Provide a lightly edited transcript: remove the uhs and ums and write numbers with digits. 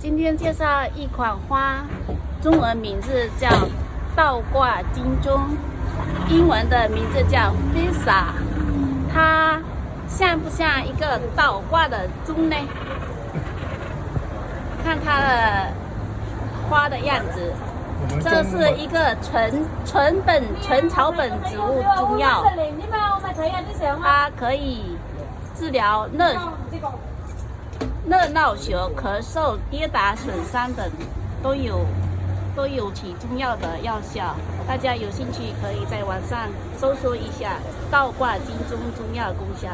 今天介绍一款花，中文名字叫倒挂金钟，英文的名字叫 Visa。它像不像一个倒挂的钟呢？看它的花的样子，这是一个纯草本植物中药，它可以治疗热闹血、咳嗽、跌打损伤等，都有起中药的药效。大家有兴趣可以在网上搜索一下倒挂金钟中药功效。